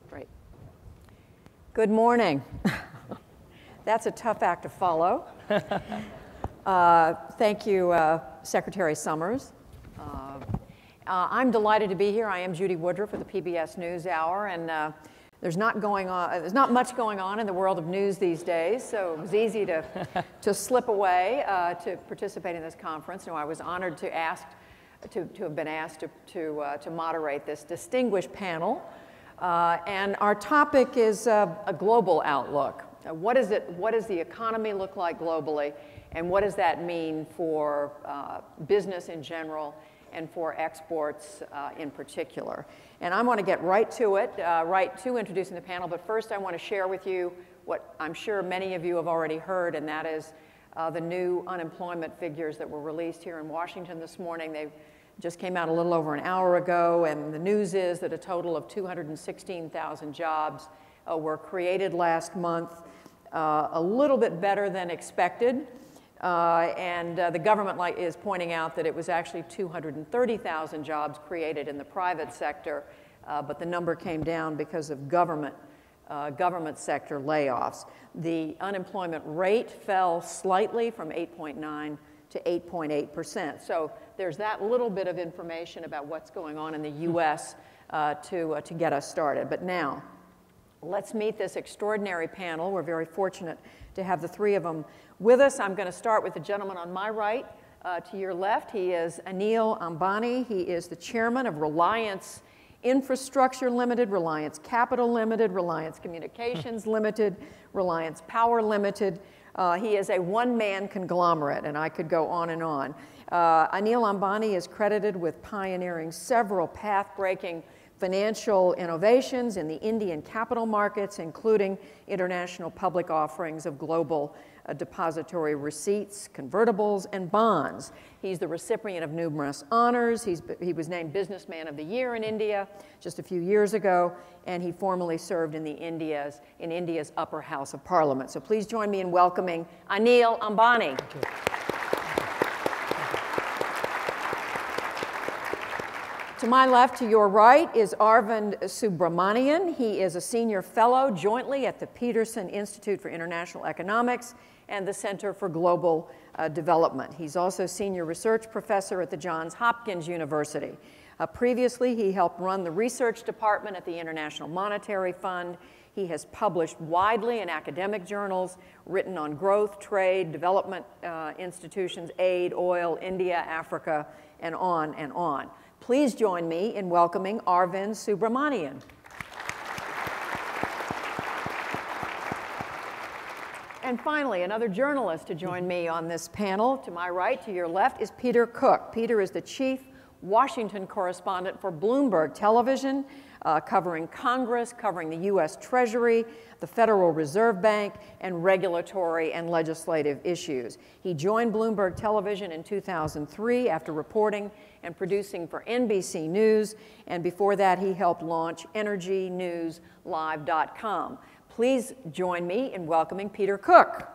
Great. Good morning. That's a tough act to follow. Thank you, Secretary Summers. I'm delighted to be here. I am Judy Woodruff for the PBS NewsHour, and there's not much going on in the world of news these days, so it was easy to slip away to participate in this conference. I was honored to have been asked to moderate this distinguished panel. And our topic is a global outlook. What does the economy look like globally, and what does that mean for business in general and for exports in particular? And I want to get right to it, right to introducing the panel. But first, I want to share with you what I'm sure many of you have already heard, and that is the new unemployment figures that were released here in Washington this morning. They just came out a little over an hour ago, and the news is that a total of 216,000 jobs were created last month, a little bit better than expected. And the government is pointing out that it was actually 230,000 jobs created in the private sector, but the number came down because of government sector layoffs. The unemployment rate fell slightly from 8.9 to 8.8%. So there's that little bit of information about what's going on in the U.S. To get us started. But now, let's meet this extraordinary panel. We're very fortunate to have the three of them with us. I'm going to start with the gentleman on my right. To your left, he is Anil Ambani. He is the chairman of Reliance Infrastructure Limited, Reliance Capital Limited, Reliance Communications Limited, Reliance Power Limited. He is a one-man conglomerate, and I could go on and on. Anil Ambani is credited with pioneering several path-breaking financial innovations in the Indian capital markets, including international public offerings of global depository receipts, convertibles, and bonds. He's the recipient of numerous honors. He was named Businessman of the Year in India just a few years ago, and he formerly served in India's upper house of parliament. So please join me in welcoming Anil Ambani. Thank you. To my left, to your right, is Arvind Subramanian. He is a senior fellow jointly at the Peterson Institute for International Economics and the Center for Global Development. He's also senior research professor at the Johns Hopkins University. Previously, he helped run the research department at the International Monetary Fund. He has published widely in academic journals, written on growth, trade, development institutions, aid, oil, India, Africa, and on and on. Please join me in welcoming Arvind Subramanian. And finally, another journalist to join me on this panel. To my right, to your left, is Peter Cook. Peter is the chief Washington correspondent for Bloomberg Television, covering Congress, covering the U.S. Treasury, the Federal Reserve Bank, and regulatory and legislative issues. He joined Bloomberg Television in 2003 after reporting and producing for NBC News, and before that he helped launch EnergyNewsLive.com. Please join me in welcoming Peter Cook.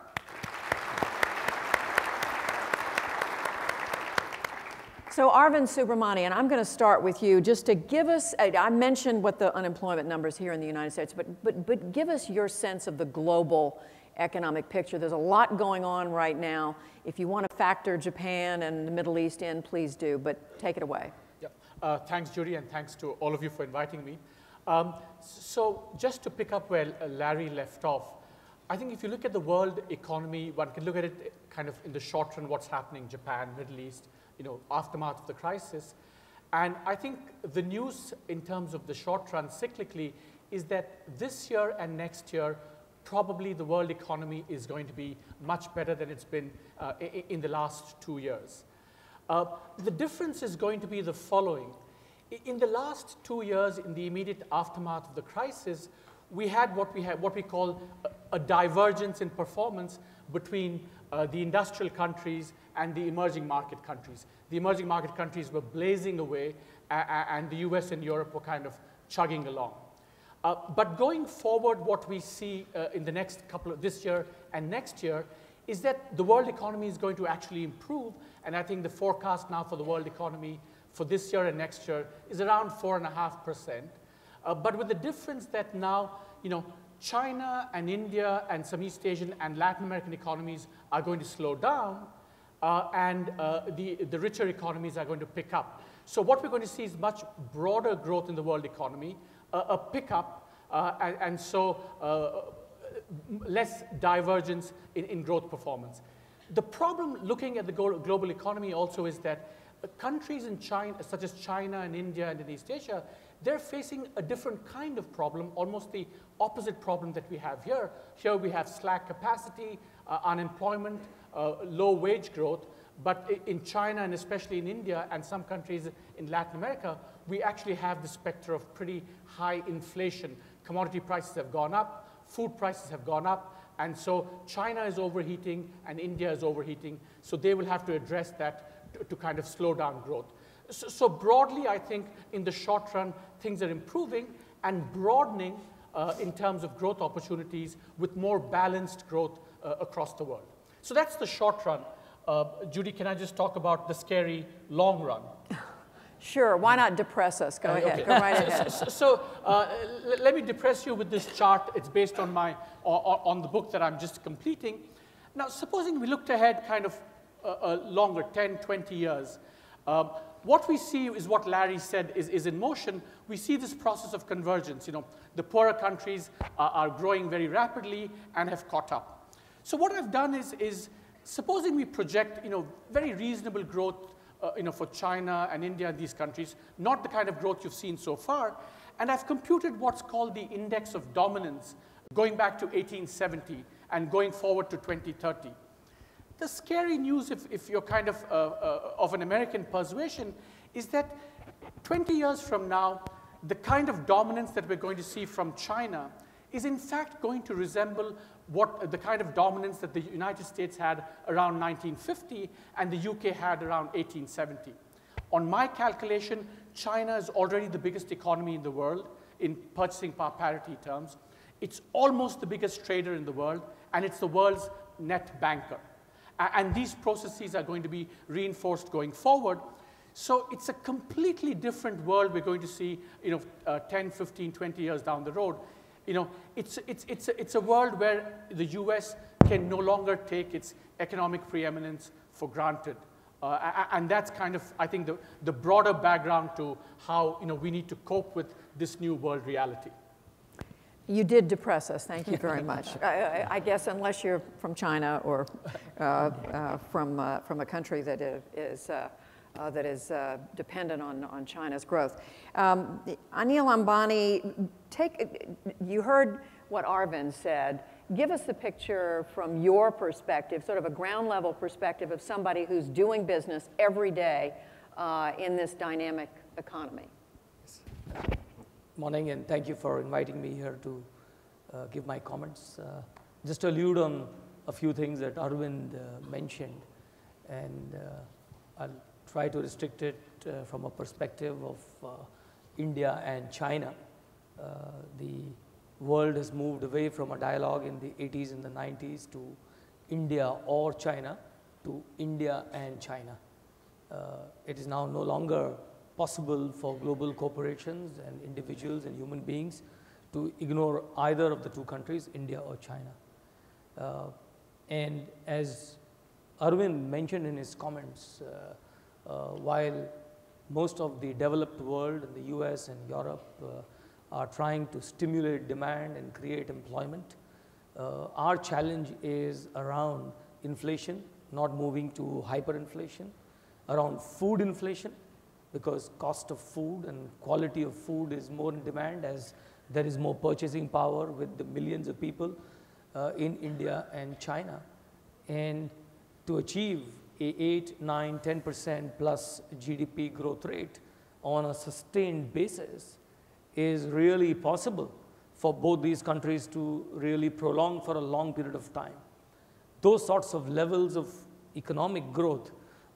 So Arvind Subramanian, I'm going to start with you just to give us, I mentioned what the unemployment numbers here in the United States, but give us your sense of the global economic picture. There's a lot going on right now. If you want to factor Japan and the Middle East in, please do, but take it away. Yeah. Thanks, Judy, and thanks to all of you for inviting me. So just to pick up where Larry left off, I think if you look at the world economy, one can look at it kind of in the short run, what's happening in Japan, Middle East, aftermath of the crisis. And I think the news in terms of the short run cyclically is that this year and next year, probably the world economy is going to be much better than it's been in the last 2 years. The difference is going to be the following. In the last 2 years, in the immediate aftermath of the crisis, we had what we call a divergence in performance between the industrial countries and the emerging market countries. The emerging market countries were blazing away, and the US and Europe were kind of chugging along. But going forward, what we see in the next this year and next year is that the world economy is going to actually improve, and I think the forecast now for the world economy for this year and next year is around 4.5%. but with the difference that now, China and India and some East Asian and Latin American economies are going to slow down, and the richer economies are going to pick up. So what we're going to see is much broader growth in the world economy, a pickup, and so less divergence in growth performance. The problem looking at the global economy also is that countries in China, such as China and India and in East Asia, they're facing a different kind of problem, almost the opposite problem that we have here. Here we have slack capacity, unemployment, low wage growth. But in China and especially in India and some countries in Latin America, we actually have the specter of pretty high inflation. Commodity prices have gone up, food prices have gone up, and so China is overheating and India is overheating. So they will have to address that to kind of slow down growth. So broadly, I think in the short run, things are improving and broadening in terms of growth opportunities with more balanced growth across the world. So that's the short run. Judy, can I just talk about the scary long run? Sure, why not depress us? Go ahead, okay. Go right ahead. So let me depress you with this chart. It's based on on the book that I'm just completing. Now, supposing we looked ahead kind of longer, 10, 20 years, what we see is what Larry said is in motion. We see this process of convergence. The poorer countries are growing very rapidly and have caught up. So what I've done is supposing we project, very reasonable growth, for China and India and these countries, not the kind of growth you've seen so far, and I've computed what's called the index of dominance going back to 1870 and going forward to 2030. The scary news, if you're kind of an American persuasion, is that 20 years from now, the kind of dominance that we're going to see from China is in fact going to resemble the kind of dominance that the United States had around 1950 and the UK had around 1870. On my calculation, China is already the biggest economy in the world in purchasing power parity terms. It's almost the biggest trader in the world, and it's the world's net banker. And these processes are going to be reinforced going forward. So it's a completely different world we're going to see 10, 15, 20 years down the road. It's a world where the US can no longer take its economic preeminence for granted. And that's kind of, I think, the broader background to how we need to cope with this new world reality. You did depress us. Thank you very much. I guess unless you're from China or from a country that is dependent on China's growth. Anil Ambani, you heard what Arvind said. Give us the picture from your perspective, sort of a ground level perspective of somebody who's doing business every day in this dynamic economy. Morning, and thank you for inviting me here to give my comments. Just to allude on a few things that Arvind mentioned, and I'll try to restrict it from a perspective of India and China. The world has moved away from a dialogue in the 80s and the 90s to India or China to India and China. It is now no longer possible for global corporations and individuals and human beings to ignore either of the two countries, India or China. And as Arvind mentioned in his comments, while most of the developed world and the US and Europe are trying to stimulate demand and create employment, our challenge is around inflation, not moving to hyperinflation, around food inflation, because cost of food and quality of food is more in demand as there is more purchasing power with the millions of people in India and China. And to achieve a 8, 9, 10% plus GDP growth rate on a sustained basis is really possible for both these countries to really prolong for a long period of time. Those sorts of levels of economic growth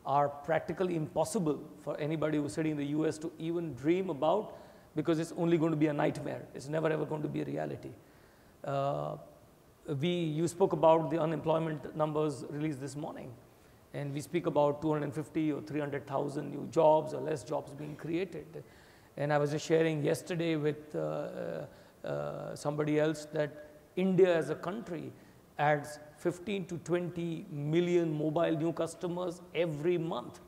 are practically impossible for anybody who's sitting in the US to even dream about, because it's only going to be a nightmare. It's never ever going to be a reality. You spoke about the unemployment numbers released this morning, and we speak about 250 or 300,000 new jobs or less jobs being created. And I was just sharing yesterday with somebody else that India as a country adds 15 to 20 million mobile new customers every month.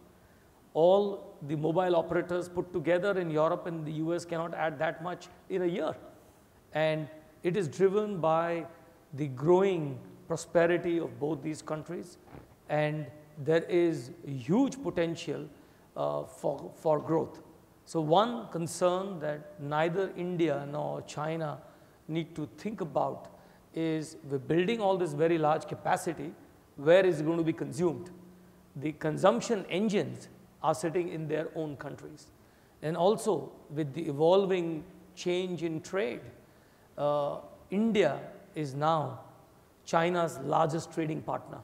All the mobile operators put together in Europe and the US cannot add that much in a year. And it is driven by the growing prosperity of both these countries, and there is huge potential for growth. So one concern that neither India nor China need to think about is we're building all this very large capacity, where is it going to be consumed? The consumption engines are sitting in their own countries. And also with the evolving change in trade, India is now China's largest trading partner.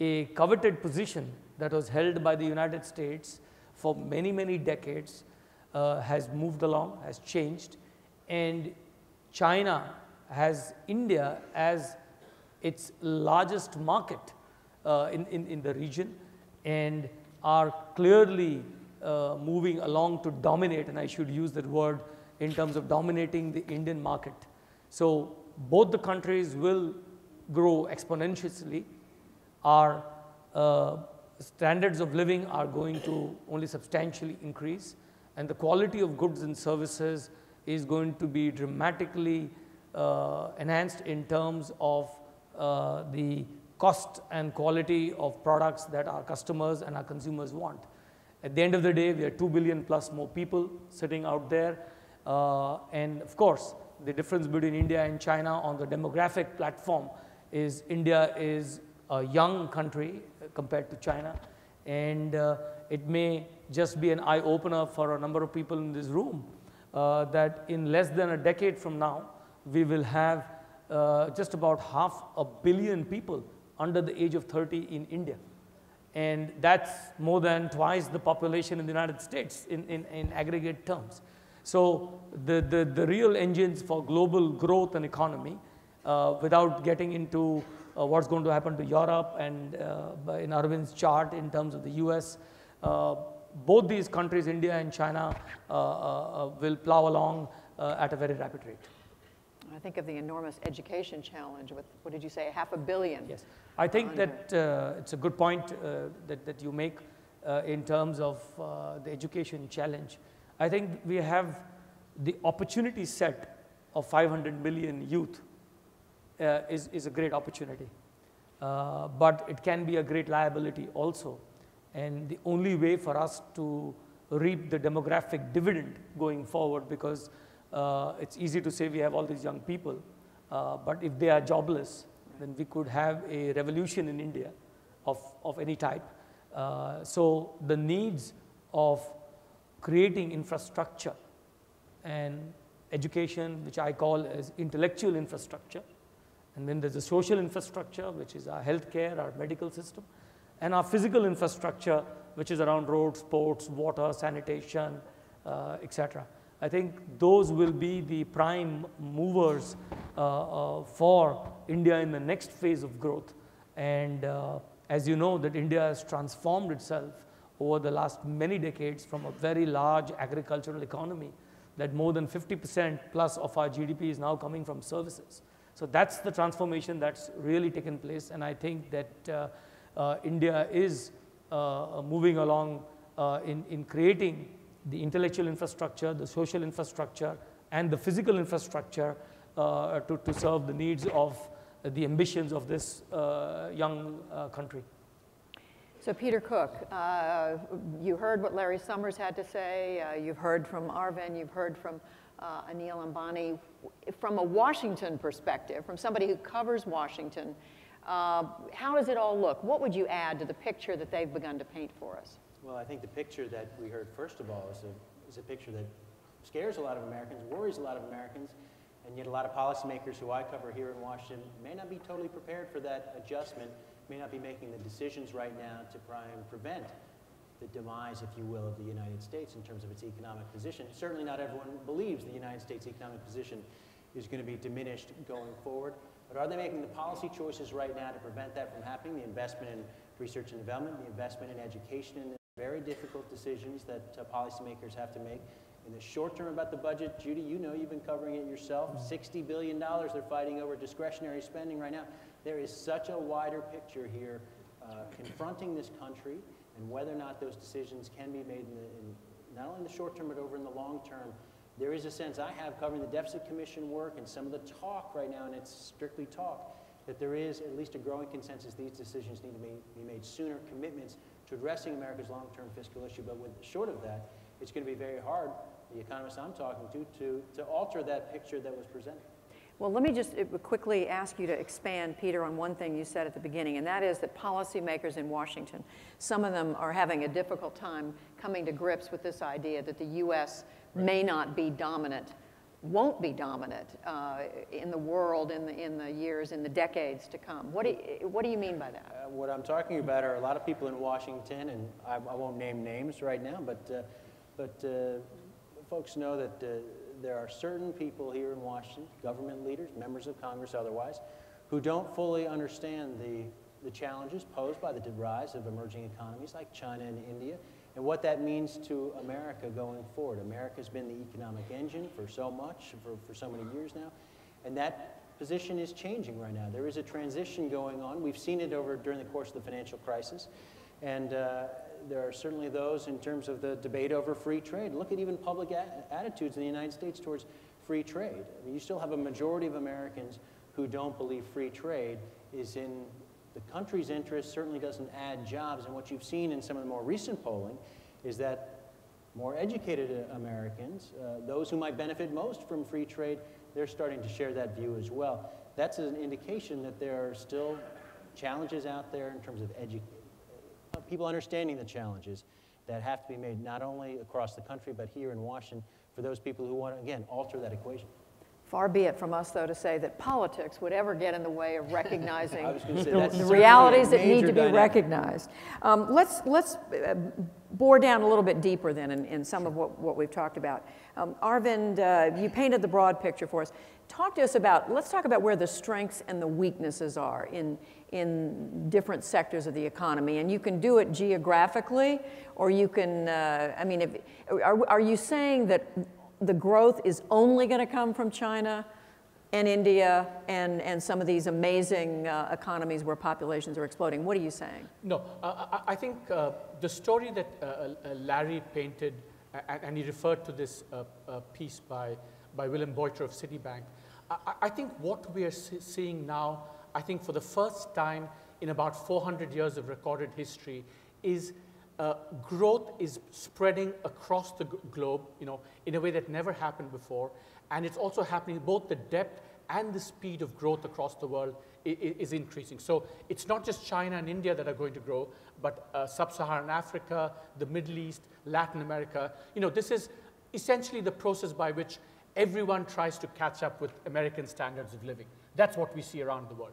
A coveted position that was held by the United States for many, many decades has moved along, has changed, and China has India as its largest market in the region, and are clearly moving along to dominate, and I should use that word, in terms of dominating the Indian market. So both the countries will grow exponentially. Our standards of living are going to only substantially increase, and the quality of goods and services is going to be dramatically enhanced in terms of the cost and quality of products that our customers and our consumers want. At the end of the day, we are 2 billion plus more people sitting out there. And of course, the difference between India and China on the demographic platform is India is a young country compared to China. And it may just be an eye-opener for a number of people in this room that in less than a decade from now, we will have just about 500 million people under the age of 30 in India. And that's more than twice the population in the United States in aggregate terms. So the real engines for global growth and economy, without getting into what's going to happen to Europe and in Arvind's chart in terms of the US, both these countries, India and China, will plow along at a very rapid rate. I think of the enormous education challenge with, what did you say, 500 million? Yes, I think that it's a good point that you make in terms of the education challenge. I think we have the opportunity set of 500 million youth is a great opportunity, but it can be a great liability also. And the only way for us to reap the demographic dividend going forward, because it's easy to say we have all these young people, but if they are jobless, then we could have a revolution in India of any type. So the needs of creating infrastructure and education, which I call as intellectual infrastructure, and then there's a social infrastructure, which is our healthcare, our medical system, and our physical infrastructure, which is around roads, ports, water, sanitation, etc. I think those will be the prime movers for India in the next phase of growth. And as you know, that India has transformed itself over the last many decades from a very large agricultural economy, that more than 50% plus of our GDP is now coming from services. So that's the transformation that's really taken place, and I think that India is moving along in creating the intellectual infrastructure, the social infrastructure, and the physical infrastructure to serve the needs of the ambitions of this young country. So Peter Cook, you heard what Larry Summers had to say, you've heard from Arvind, you've heard from Anil Ambani. From a Washington perspective, from somebody who covers Washington, how does it all look? What would you add to the picture that they've begun to paint for us? Well, I think the picture that we heard first of all is a picture that scares a lot of Americans, worries a lot of Americans, and yet a lot of policymakers who I cover here in Washington may not be totally prepared for that adjustment, may not be making the decisions right now to try and prevent the demise, if you will, of the United States in terms of its economic position. Certainly not everyone believes the United States economic position is going to be diminished going forward, but are they making the policy choices right now to prevent that from happening? The investment in research and development, the investment in education, and the very difficult decisions that policymakers have to make In the short term about the budget, Judy, you know, you've been covering it yourself. $60 billion they're fighting over discretionary spending right now. There is such a wider picture here confronting this country and whether or not those decisions can be made not only in the short term but over in the long term. There is a sense I have covering the Deficit Commission work and some of the talk right now, and it's strictly talk, that there is at least a growing consensus these decisions need to be made sooner, commitments to addressing America's long-term fiscal issue. But short of that, it's going to be very hard, the economists I'm talking to alter that picture that was presented. Well, let me just quickly ask you to expand, Peter, on one thing you said at the beginning, and that is that policymakers in Washington, some of them are having a difficult time coming to grips with this idea that the U.S. may not be dominant, won't be dominant in the world in the decades to come. What do you mean by that? What I'm talking about are a lot of people in Washington, and I won't name names right now, but folks know that there are certain people here in Washington, government leaders, members of Congress otherwise, who don't fully understand the challenges posed by the rise of emerging economies like China and India, and what that means to America going forward. America's been the economic engine for so much, for so many years now, and that position is changing right now. There is a transition going on. We've seen it during the course of the financial crisis, and there are certainly those in terms of the debate over free trade. Look at even public attitudes in the United States towards free trade. I mean, you still have a majority of Americans who don't believe free trade is in the country's interest, certainly doesn't add jobs. And what you've seen in some of the more recent polling is that more educated Americans, those who might benefit most from free trade, they're starting to share that view as well. That's an indication that there are still challenges out there in terms of people understanding the challenges that have to be made not only across the country but here in Washington for those people who want to, again, alter that equation. Far be it from us, though, to say that politics would ever get in the way of recognizing the the realities that need to be recognized. Let's bore down a little bit deeper then in some of what we've talked about. Arvind, you painted the broad picture for us. Let's talk about where the strengths and the weaknesses are in different sectors of the economy. And you can do it geographically, or you can, are you saying that the growth is only going to come from China and India and some of these amazing economies where populations are exploding? What are you saying? No, I think the story that Larry painted, and he referred to this piece by Willem Boyter of Citibank, I think what we are seeing now, I think for the first time in about 400 years of recorded history, is growth is spreading across the globe, in a way that never happened before, and it's also happening. Both the depth and the speed of growth across the world is increasing. So it's not just China and India that are going to grow, but Sub-Saharan Africa, the Middle East, Latin America. This is essentially the process by which everyone tries to catch up with American standards of living. That's what we see around the world.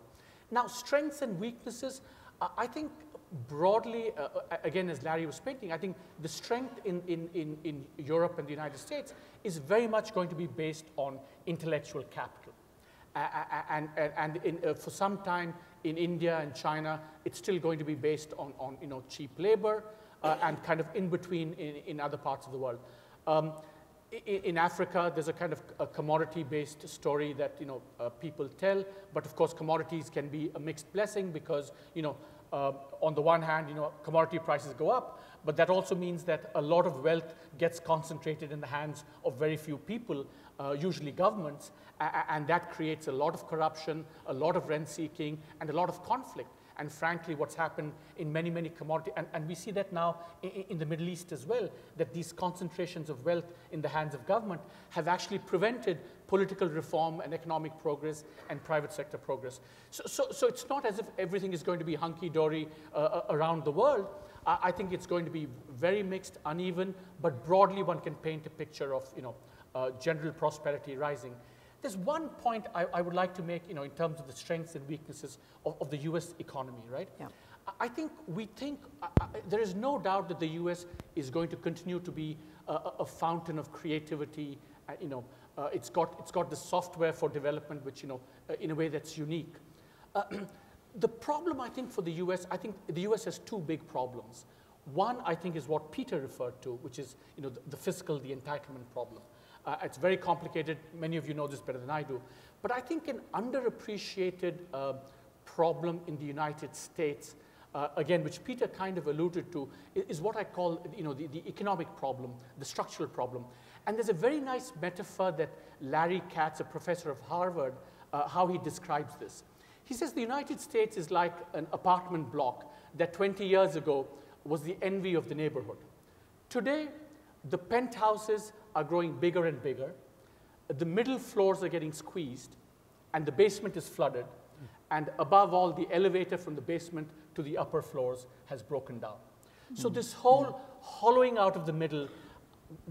Now, strengths and weaknesses, I think broadly, again, as Larry was painting, I think the strength in Europe and the United States is very much going to be based on intellectual capital. For some time in India and China, it's still going to be based on cheap labor and kind of in between in other parts of the world. In Africa, there's a kind of a commodity-based story that people tell, but of course commodities can be a mixed blessing because on the one hand, commodity prices go up, but that also means that a lot of wealth gets concentrated in the hands of very few people, usually governments, and that creates a lot of corruption, a lot of rent-seeking, and a lot of conflict. And frankly, what's happened in many, many commodities, and we see that now in the Middle East as well, that these concentrations of wealth in the hands of government have actually prevented political reform and economic progress and private sector progress. So it's not as if everything is going to be hunky-dory around the world. I think it's going to be very mixed, uneven, but broadly one can paint a picture of general prosperity rising. There's one point I would like to make, in terms of the strengths and weaknesses of the U.S. economy, right? Yeah. I think there is no doubt that the U.S. is going to continue to be a fountain of creativity. It's got the software for development, which in a way that's unique. The problem, I think, for the U.S., I think the U.S. has two big problems. One, I think, is what Peter referred to, which is the fiscal, the entitlement problem. It's very complicated. Many of you know this better than I do. But I think an underappreciated problem in the United States, again, which Peter kind of alluded to, is what I call the economic problem, the structural problem. And there's a very nice metaphor that Larry Katz, a professor of Harvard, how he describes this. He says the United States is like an apartment block that 20 years ago was the envy of the neighborhood. Today, the penthouses are growing bigger and bigger. The middle floors are getting squeezed, and the basement is flooded. And above all, the elevator from the basement to the upper floors has broken down. So this whole hollowing out of the middle,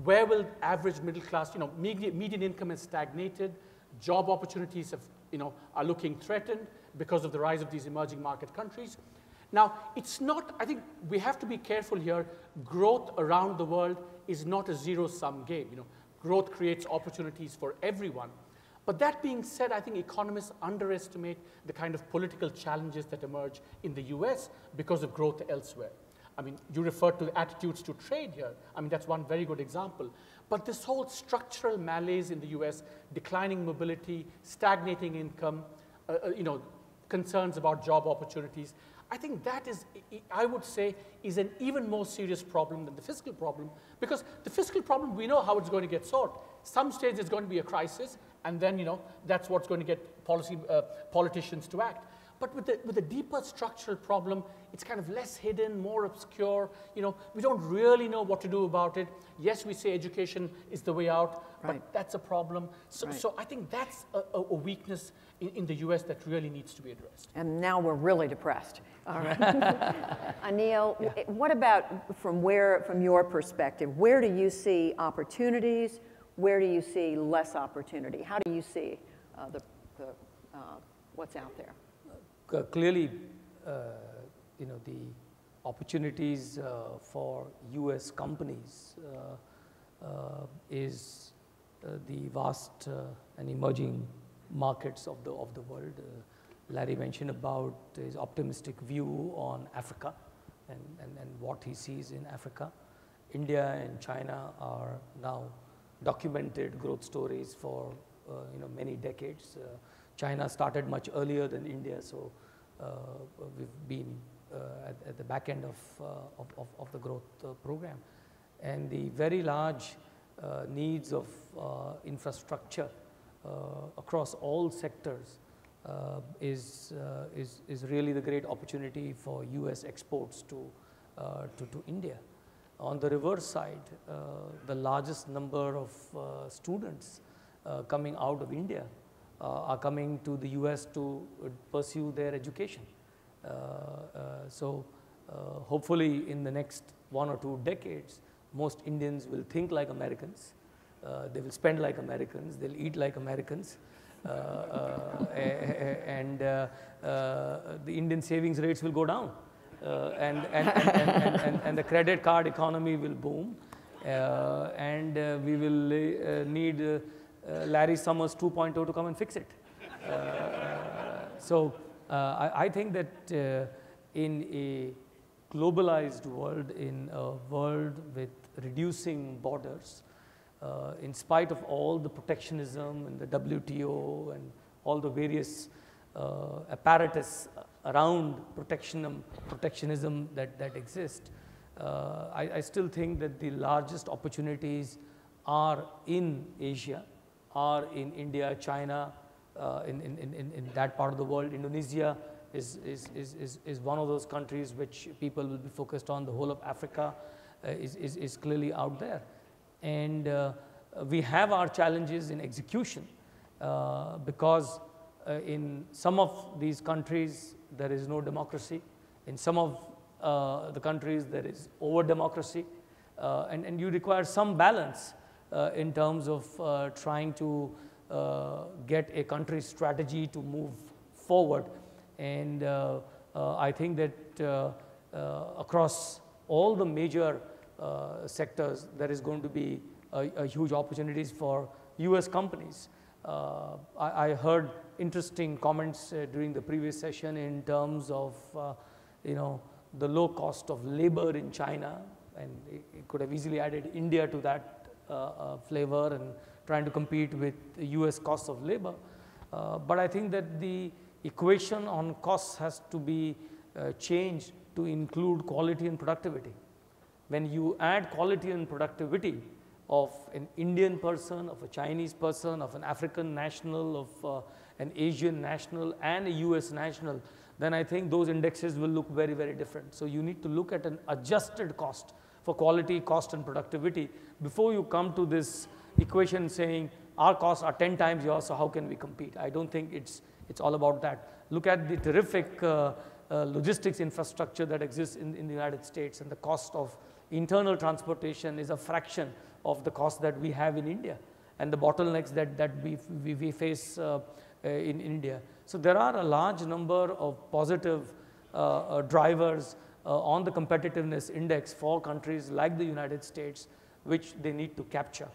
where will average middle class, median income has stagnated, job opportunities are looking threatened because of the rise of these emerging market countries. Now, it's not, I think we have to be careful here. Growth around the world is not a zero-sum game. Growth creates opportunities for everyone. But that being said, I think economists underestimate the kind of political challenges that emerge in the US because of growth elsewhere. I mean, you referred to attitudes to trade here. I mean, that's one very good example. But this whole structural malaise in the US, declining mobility, stagnating income, concerns about job opportunities, I think that is, I would say, is an even more serious problem than the fiscal problem, because the fiscal problem, we know how it's going to get solved. Some stage there's going to be a crisis, and then, that's what's going to get politicians to act. But with the deeper structural problem, it's kind of less hidden, more obscure. We don't really know what to do about it. Yes, we say education is the way out, but that's a problem. So I think that's a weakness in the US that really needs to be addressed. And now we're really depressed. All right. Anil, what about from your perspective, where do you see opportunities? Where do you see less opportunity? How do you see what's out there? Clearly, the opportunities for U.S. companies is the vast and emerging markets of the world. Larry mentioned about his optimistic view on Africa and what he sees in Africa. India and China are now documented growth stories for many decades. China started much earlier than India, so we've been at the back end of the growth program. And the very large needs of infrastructure across all sectors is really the great opportunity for US exports to India. On the reverse side, the largest number of students coming out of India are coming to the US to pursue their education. So hopefully in the next 1 or 2 decades, most Indians will think like Americans, they will spend like Americans, they'll eat like Americans, and the Indian savings rates will go down. And the credit card economy will boom, and we will need Larry Summers 2.0 to come and fix it. So I think that in a globalized world, in a world with reducing borders, in spite of all the protectionism and the WTO and all the various apparatus around protectionism that exist, I still think that the largest opportunities are in Asia, are in India, China, in that part of the world. Indonesia is one of those countries which people will be focused on. The whole of Africa is clearly out there. And we have our challenges in execution because in some of these countries there is no democracy. In some of the countries there is over-democracy. And you require some balance in terms of trying to get a country's strategy to move forward. And I think that across all the major sectors, there is going to be a huge opportunities for US companies. I heard interesting comments during the previous session in terms of the low cost of labor in China, and it could have easily added India to that flavor and trying to compete with the US cost of labor. But I think that the equation on costs has to be changed to include quality and productivity. When you add quality and productivity of an Indian person, of a Chinese person, of an African national, of an Asian national and a US national, then I think those indexes will look very, very different. So you need to look at an adjusted cost for quality, cost and productivity before you come to this equation saying our costs are 10 times yours, so how can we compete? I don't think it's all about that. Look at the terrific logistics infrastructure that exists in the United States, and the cost of internal transportation is a fraction of the cost that we have in India, and the bottlenecks that we face in India. So there are a large number of positive drivers on the competitiveness index for countries like the United States, which they need to capture.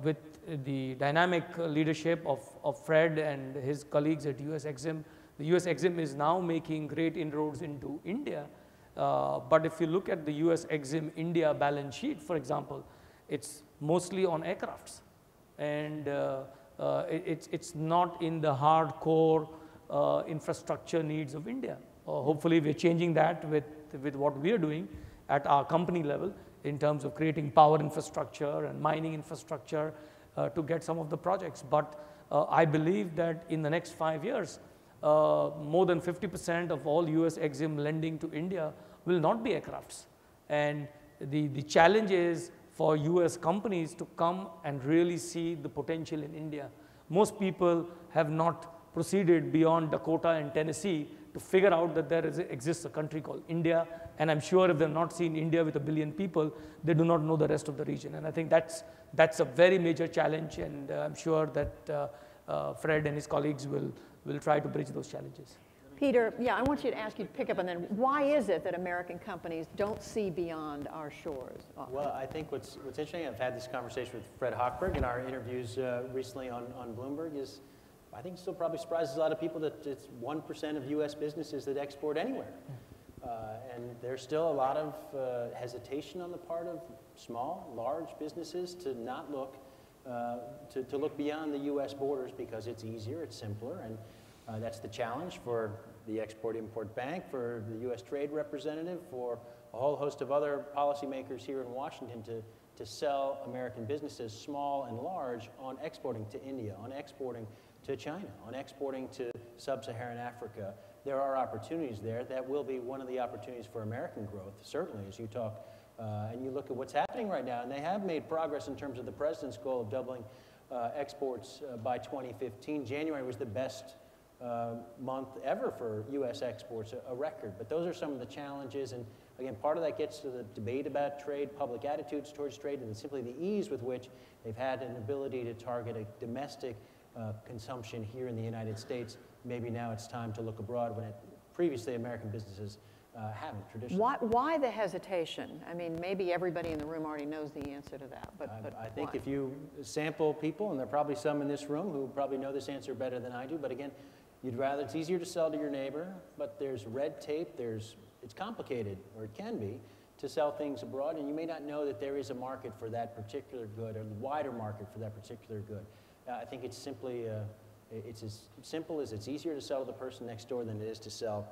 With the dynamic leadership of Fred and his colleagues at US Exim, the US Exim is now making great inroads into India. But if you look at the US Exim India balance sheet, for example, it's mostly on aircrafts, and it's not in the hardcore infrastructure needs of India. Hopefully we're changing that with what we are doing at our company level in terms of creating power infrastructure and mining infrastructure to get some of the projects. But I believe that in the next 5 years, more than 50% of all US Exim lending to India will not be aircrafts. And the challenge is for US companies to come and really see the potential in India. Most people have not proceeded beyond Dakota and Tennessee to figure out that there exists a country called India, and I'm sure if they've not seen India with 1 billion people, they do not know the rest of the region. And I think that's a very major challenge, and I'm sure that Fred and his colleagues will try to bridge those challenges. Peter, yeah, I want you to ask you to pick up on that. Why is it that American companies don't see beyond our shores? Well, I think what's interesting, I've had this conversation with Fred Hochberg in our interviews recently on Bloomberg, is I think it still probably surprises a lot of people that it's 1% of US businesses that export anywhere. And there's still a lot of hesitation on the part of small, large businesses to not look, to look beyond the US borders because it's easier, it's simpler, and that's the challenge for the Export-Import Bank, for the US Trade Representative, for a whole host of other policymakers here in Washington to sell American businesses, small and large, on exporting to India, on exporting to China, on exporting to sub-Saharan Africa. There are opportunities there. That will be one of the opportunities for American growth, certainly, as you talk and you look at what's happening right now. And they have made progress in terms of the president's goal of doubling exports by 2015. January was the best month ever for U.S. exports, a record. But those are some of the challenges. And again, part of that gets to the debate about trade, public attitudes towards trade, and simply the ease with which they've had an ability to target a domestic consumption here in the United States. Maybe now it's time to look abroad when previously American businesses haven't traditionally. Why the hesitation? I mean, maybe everybody in the room already knows the answer to that, but I think why? if you sample people, and there are probably some in this room who probably know this answer better than I do, but again, it's easier to sell to your neighbor, but there's red tape, it's complicated, or it can be, to sell things abroad, and you may not know that there is a market for that particular good, or the wider market for that particular good. I think it's simply, it's as simple as it's easier to sell to the person next door than it is to sell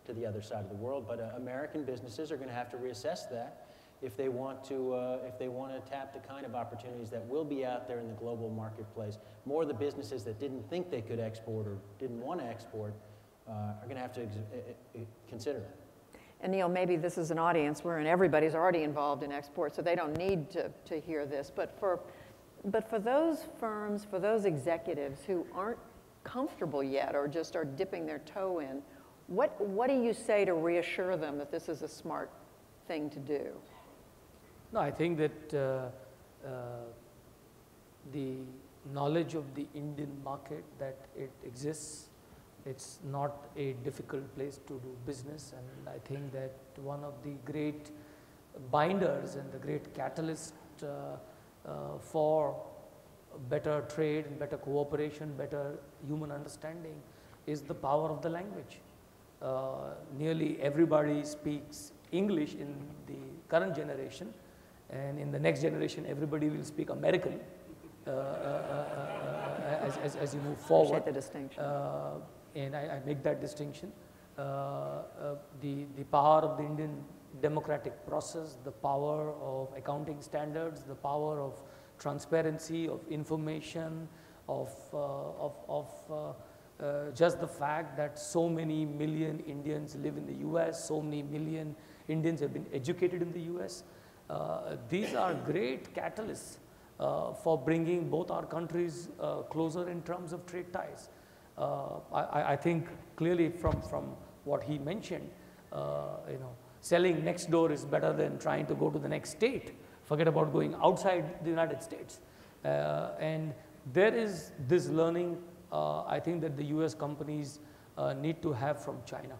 to the other side of the world. But American businesses are going to have to reassess that if they want to tap the kind of opportunities that will be out there in the global marketplace. More of the businesses that didn't think they could export or didn't want to export are going to have to consider it. And Neil, maybe this is an audience wherein everybody's already involved in export, so they don't need to hear this. But for those firms, for those executives who aren't comfortable yet or just are dipping their toe in, what do you say to reassure them that this is a smart thing to do? No, I think that the knowledge of the Indian market, that it exists, it's not a difficult place to do business, and I think that one of the great binders and the great catalyst for better trade and better cooperation, better human understanding is the power of the language. nearly everybody speaks English in the current generation, and in the next generation, everybody will speak American as you move forward. Appreciate the distinction. And I make that distinction. The power of the Indian democratic process, the power of accounting standards, the power of transparency, of information, of just the fact that so many million Indians live in the US, so many million Indians have been educated in the US. These are great catalysts for bringing both our countries closer in terms of trade ties. I think clearly from what he mentioned, selling next door is better than trying to go to the next state. Forget about going outside the United States. And there is this learning, I think, that the US companies need to have from China.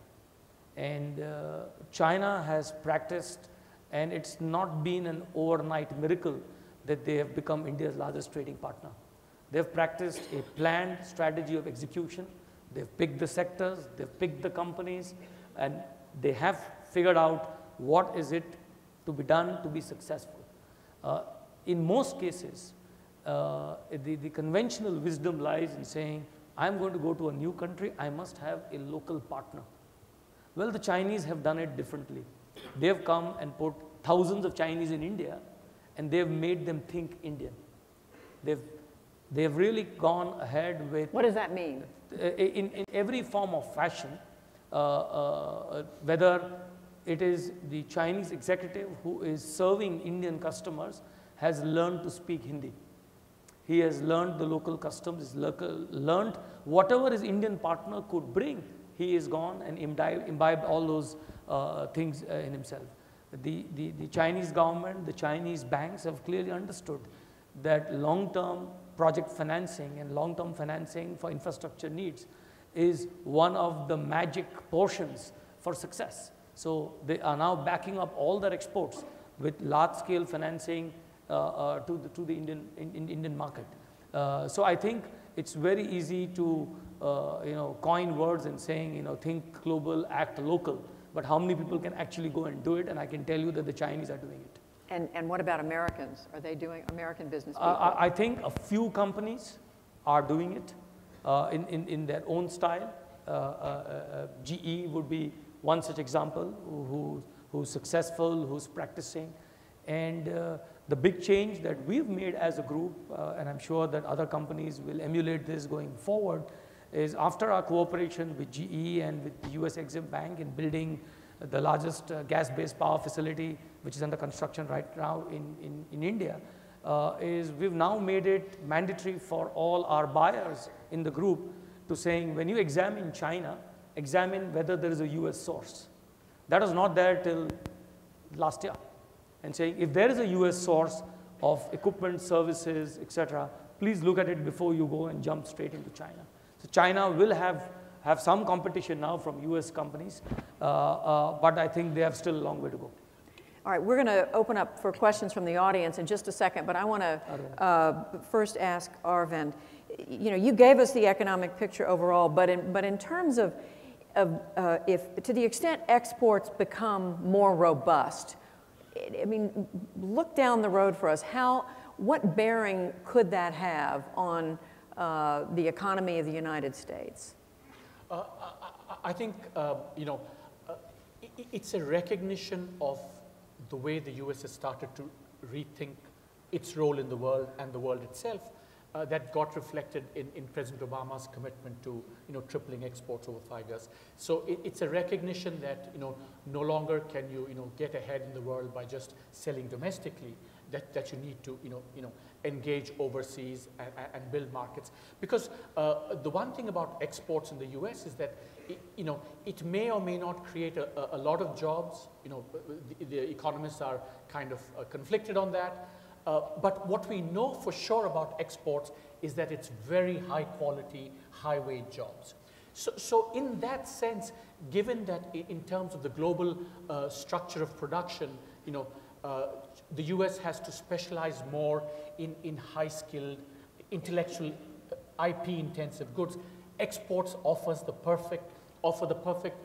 And China has practiced, and it's not been an overnight miracle that they have become India's largest trading partner. They've practiced a planned strategy of execution. They've picked the sectors, they've picked the companies, and they have figured out what is it to be done to be successful. In most cases, the conventional wisdom lies in saying, I'm going to go to a new country, I must have a local partner. Well, the Chinese have done it differently. They have come and put thousands of Chinese in India, and they have made them think Indian. They've really gone ahead with... What does that mean? In every form of fashion, whether it is the Chinese executive who is serving Indian customers has learned to speak Hindi. He has learned the local customs, learned whatever his Indian partner could bring. He is gone and imbibed all those things in himself. The Chinese government, the Chinese banks have clearly understood that long-term project financing and long-term financing for infrastructure needs is one of the magic portions for success. So they are now backing up all their exports with large-scale financing to the Indian market. So I think it's very easy to coin words and saying, think global, act local. But how many people can actually go and do it? And I can tell you that the Chinese are doing it. And what about Americans? Are they doing American business people? I think a few companies are doing it in their own style. GE would be one such example who's successful, who's practicing. And the big change that we've made as a group, and I'm sure that other companies will emulate this going forward, is after our cooperation with GE and with the US Exim Bank in building the largest gas-based power facility, which is under construction right now in India, is we've now made it mandatory for all our buyers in the group to saying, when you examine China, examine whether there is a US source. That was not there till last year. And saying, if there is a US source of equipment, services, etc., please look at it before you go and jump straight into China. So China will have some competition now from US companies, but I think they have still a long way to go. All right, we're going to open up for questions from the audience in just a second, but I want to first ask Arvind. You gave us the economic picture overall, but in terms of if to the extent exports become more robust, I mean, look down the road for us. What bearing could that have on the economy of the United States? I think it's a recognition of the way the US has started to rethink its role in the world and the world itself that got reflected in President Obama's commitment to tripling exports over 5 years. So it's a recognition that no longer can you get ahead in the world by just selling domestically. That you need to engage overseas and build markets. Because the one thing about exports in the US is that it may or may not create a lot of jobs. The economists are kind of conflicted on that. But what we know for sure about exports is that it's very high quality, high wage jobs. So in that sense, given that in terms of the global structure of production, the US has to specialize more in high-skilled, intellectual, IP-intensive goods. Exports offer the perfect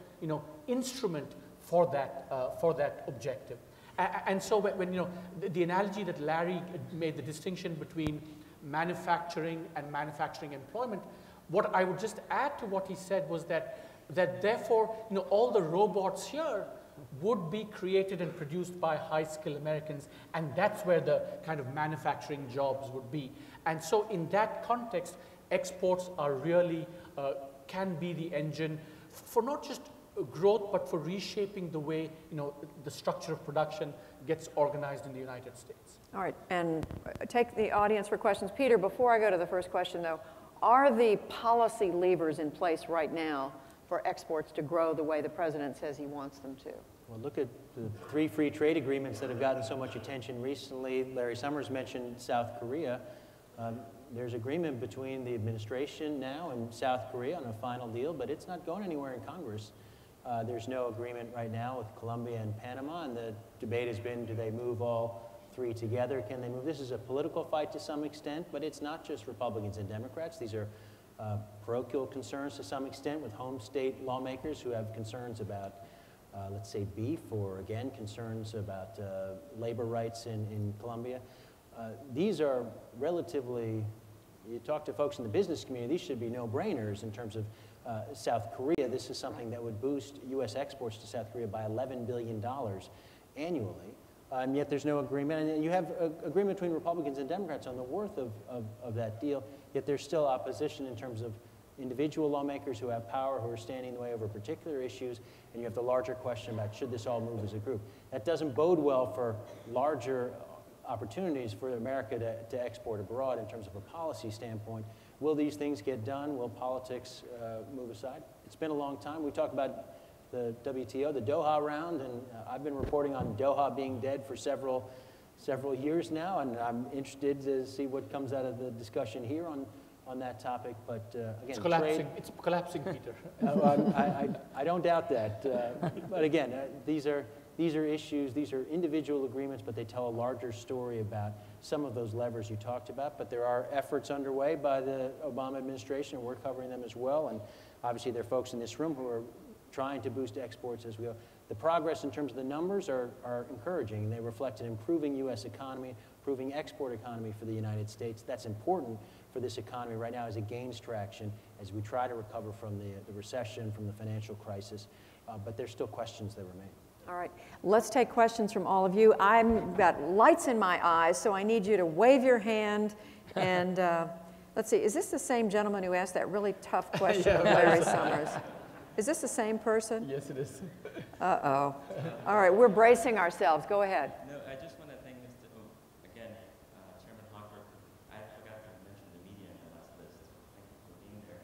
instrument for that objective. And so when the analogy that Larry made, the distinction between manufacturing and manufacturing employment, what I would just add to what he said was that therefore, all the robots here would be created and produced by high-skilled Americans, and that's where the kind of manufacturing jobs would be. And so in that context, exports are really, can be the engine for not just growth, but for reshaping the way, the structure of production gets organized in the United States. All right, and take the audience for questions. Peter, before I go to the first question, though, are the policy levers in place right now for exports to grow the way the president says he wants them to? Well, look at the 3 free trade agreements that have gotten so much attention recently. Larry Summers mentioned South Korea. There's agreement between the administration now and South Korea on a final deal, but it's not going anywhere in Congress. There's no agreement right now with Colombia and Panama, and the debate has been, do they move all 3 together? Can they move? This is a political fight to some extent, but it's not just Republicans and Democrats. These are parochial concerns to some extent with home state lawmakers who have concerns about, let's say, beef, or again, concerns about labor rights in Colombia. These are relatively, you talk to folks in the business community, these should be no-brainers in terms of South Korea. This is something that would boost U.S. exports to South Korea by $11 billion annually. And yet there's no agreement. And you have an agreement between Republicans and Democrats on the worth of that deal, yet there's still opposition in terms of individual lawmakers who have power, who are standing in the way over particular issues, and you have the larger question about should this all move as a group. That doesn't bode well for larger opportunities for America to export abroad in terms of a policy standpoint. Will these things get done? Will politics move aside? It's been a long time. We talk about the WTO, the Doha round, and I've been reporting on Doha being dead for several years now, and I'm interested to see what comes out of the discussion here on that topic. But again, it's collapsing. It's collapsing, Peter. I don't doubt that. But again, these are issues. These are individual agreements, but they tell a larger story about some of those levers you talked about. But there are efforts underway by the Obama administration, and we're covering them as well. And obviously, there are folks in this room who are trying to boost exports as we go. The progress in terms of the numbers are encouraging. They reflect an improving U.S. economy, improving export economy for the United States. That's important for this economy right now as it gains traction, as we try to recover from the recession, from the financial crisis. But there's still questions that remain. All right, let's take questions from all of you. I've got lights in my eyes, so I need you to wave your hand. And let's see, is this the same gentleman who asked that really tough question of Larry Summers? Is this the same person? Yes, it is. Uh-oh. All right, we're bracing ourselves. Go ahead. No, I just want to thank Mr. Chairman Hochberg. I forgot to mention the media in the last list. Thank you for being there.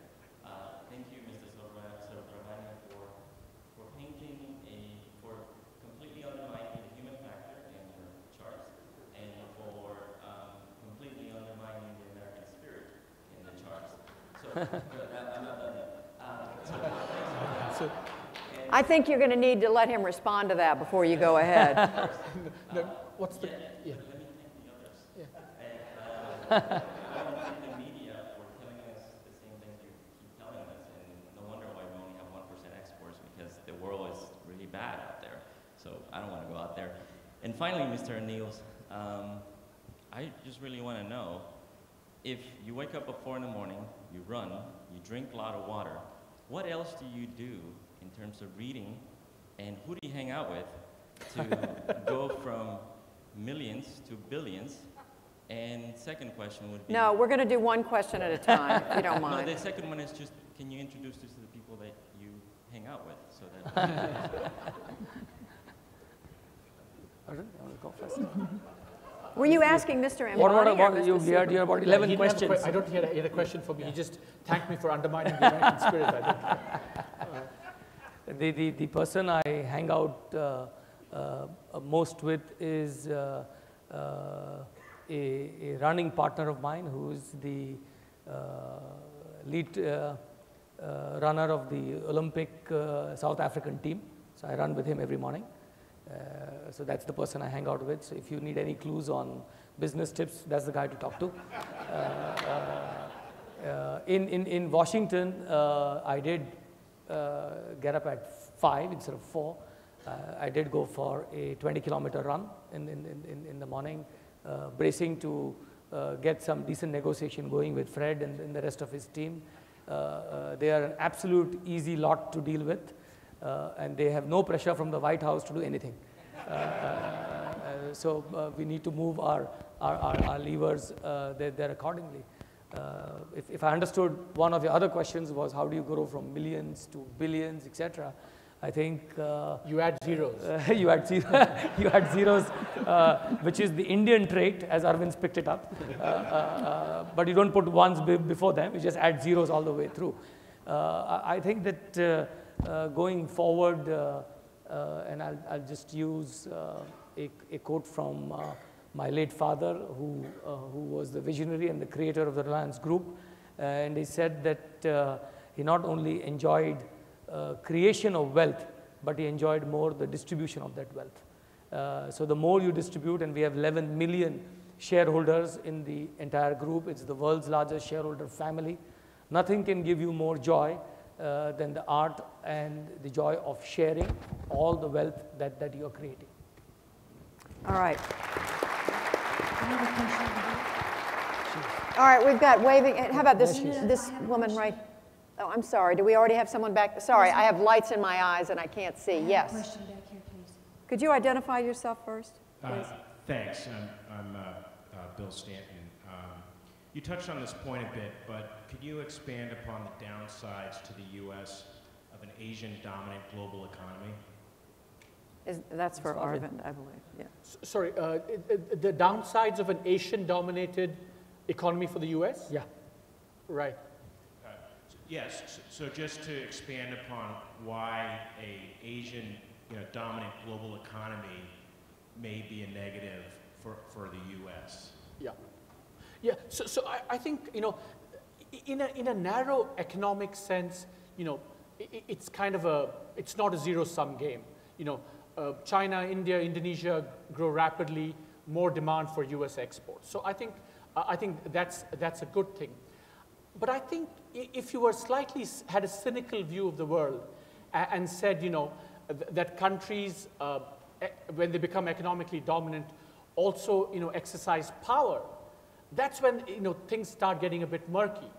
Thank you, Mr. Sobrania, for painting for completely undermining the human factor in your charts, and for completely undermining the American spirit in the charts. So, I'm not done yet. I think you're going to need to let him respond to that before you go ahead. What's the... Yeah. Let me thank the others. Yeah. And I want to thank the media for telling us the same things you keep telling us, and no wonder why we only have 1% exports, because the world is really bad out there. So I don't want to go out there. And finally, Mr. Niels, I just really want to know, if you wake up at 4 in the morning, you run, you drink a lot of water, what else do you do in terms of reading, and who do you hang out with to go from millions to billions? And second question would be... No, we're going to do one question at a time, if you don't mind. No, the second one is just, can you introduce us to the people that you hang out with, so that... Were you asking Mr. Ambani? What you had about 11 questions. I don't hear a question for me. He just thanked me for undermining the American spirit, I think. The person I hang out most with is a running partner of mine who is the lead runner of the Olympic South African team. So I run with him every morning. So that's the person I hang out with. So if you need any clues on business tips, that's the guy to talk to. In Washington, I did get up at 5 instead of 4. I did go for a 20-kilometer run in the morning, bracing to get some decent negotiation going with Fred and the rest of his team. They are an absolute easy lot to deal with, and they have no pressure from the White House to do anything. So we need to move our levers there accordingly. If I understood, one of your other questions was how do you grow from millions to billions, etc. I think you add zeros. you add zeros, which is the Indian trait, as Arvind's picked it up. But you don't put ones before them; you just add zeros all the way through. I think that going forward, and I'll just use a quote from my late father, who was the visionary and the creator of the Reliance Group, and he said that he not only enjoyed creation of wealth, but he enjoyed more the distribution of that wealth. So the more you distribute, and we have 11 million shareholders in the entire group, it's the world's largest shareholder family. Nothing can give you more joy than the art and the joy of sharing all the wealth that you're creating. All right. All right, we've got waving. How about this woman right? Oh, I'm sorry. Do we already have someone back? Sorry, I have lights in my eyes and I can't see. Yes. Question back here, please. Could you identify yourself first, please? Thanks. I'm Bill Stanton. You touched on this point a bit, but could you expand upon the downsides to the U.S. of an Asian-dominant global economy? That's for Arvind, I believe. Yeah. Sorry, the downsides of an Asian-dominated economy for the U.S.? Yeah. Right. Yes. So just to expand upon why a Asian, dominant global economy may be a negative for the U.S. Yeah. Yeah. So I think in a narrow economic sense, it's kind of it's not a zero-sum game. China, India, Indonesia grow rapidly, more demand for U.S. exports. So I think that's a good thing. But I think if you were had a cynical view of the world and said, that countries, when they become economically dominant, also, exercise power, that's when, things start getting a bit murky.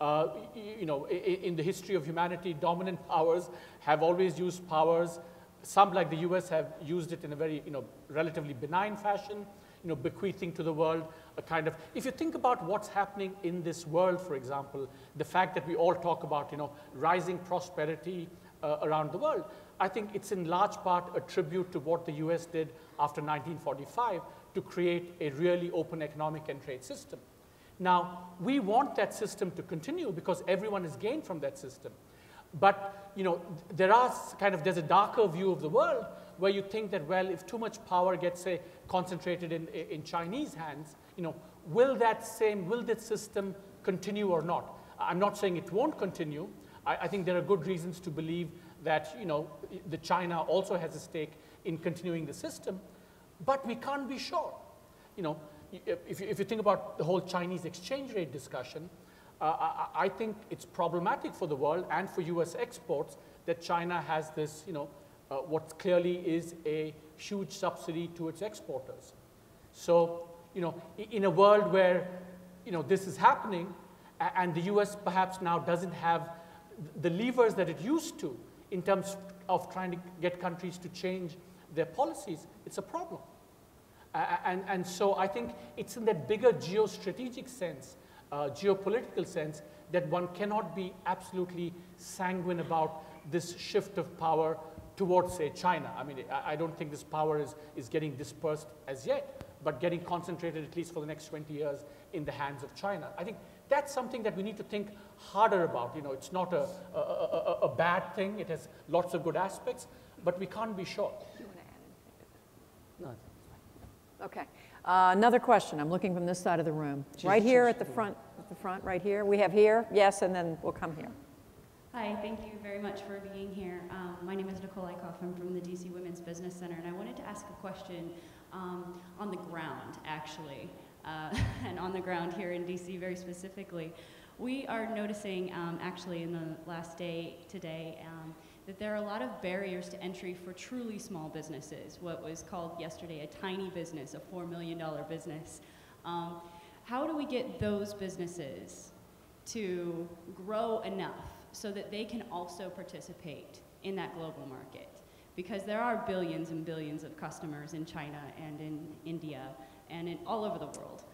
In the history of humanity, dominant powers have always used powers. Some, like the US, have used it in a very, relatively benign fashion, bequeathing to the world a kind of, if you think about what's happening in this world, for example, the fact that we all talk about, rising prosperity around the world, I think it's in large part a tribute to what the US did after 1945 to create a really open economic and trade system. Now, we want that system to continue because everyone has gained from that system. But, there's a darker view of the world where you think that, well, if too much power gets, say, concentrated in Chinese hands, will that system continue or not? I'm not saying it won't continue. I think there are good reasons to believe that, the China also has a stake in continuing the system, but we can't be sure. If you think about the whole Chinese exchange rate discussion, I think it's problematic for the world and for US exports that China has this, what clearly is a huge subsidy to its exporters. So, in a world where, this is happening and the US perhaps now doesn't have the levers that it used to in terms of trying to get countries to change their policies, it's a problem. And so I think it's in that bigger geostrategic sense, geopolitical sense, that one cannot be absolutely sanguine about this shift of power towards, say, China. I mean, I don't think this power is getting dispersed as yet, but getting concentrated at least for the next 20 years in the hands of China. I think that's something that we need to think harder about. It's not a bad thing. It has lots of good aspects, but we can't be sure. Do you want to add anything? No. Okay. Another question. I'm looking from this side of the room. Right here at the front, right here. We have here, yes, and then we'll come here. Hi, thank you very much for being here. My name is Nicole Eichhoff. I'm from the DC Women's Business Center, and I wanted to ask a question on the ground, actually, and on the ground here in DC very specifically. We are noticing, actually, in the last day today, that there are a lot of barriers to entry for truly small businesses, what was called yesterday a tiny business, a $4 million business. How do we get those businesses to grow enough so that they can also participate in that global market? Because there are billions and billions of customers in China and in India and all over the world.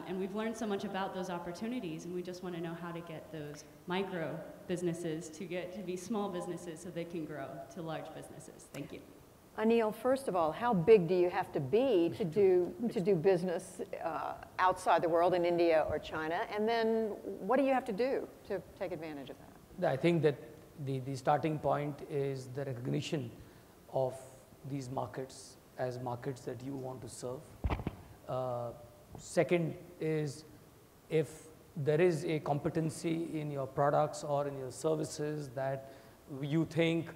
And we've learned so much about those opportunities, and we just want to know how to get those micro businesses to get to be small businesses so they can grow to large businesses. Thank you. Anil, first of all, how big do you have to be to do business outside the world in India or China? And then what do you have to do to take advantage of that? I think that the starting point is the recognition of these markets as markets that you want to serve. Second is, if there is a competency in your products or in your services that you think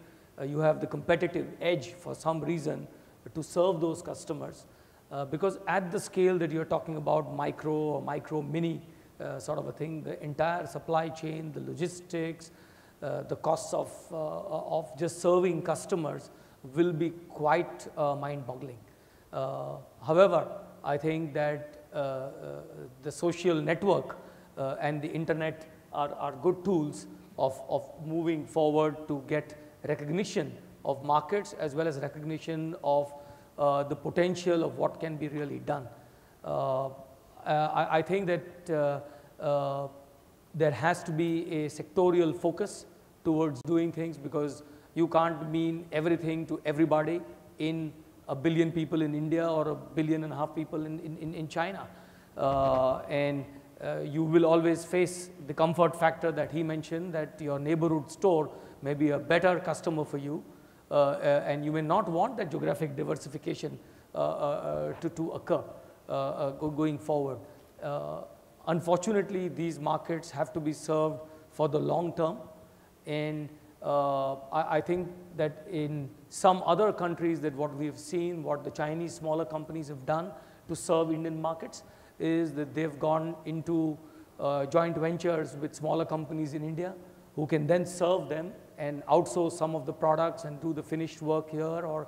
you have the competitive edge for some reason to serve those customers, because at the scale that you're talking about, micro or micro mini sort of a thing, the entire supply chain, the logistics, the costs of just serving customers will be quite mind-boggling. However, I think that the social network and the internet are good tools of moving forward to get recognition of markets as well as recognition of the potential of what can be really done. I think that there has to be a sectorial focus towards doing things, because you can't mean everything to everybody in 1 billion people in India or 1.5 billion people in China. You will always face the comfort factor that he mentioned, that your neighborhood store may be a better customer for you, and you may not want that geographic diversification to occur going forward. Unfortunately, these markets have to be served for the long term, and I think that in some other countries, that what we've seen, what the Chinese smaller companies have done to serve Indian markets, is that they've gone into joint ventures with smaller companies in India who can then serve them and outsource some of the products and do the finished work here, or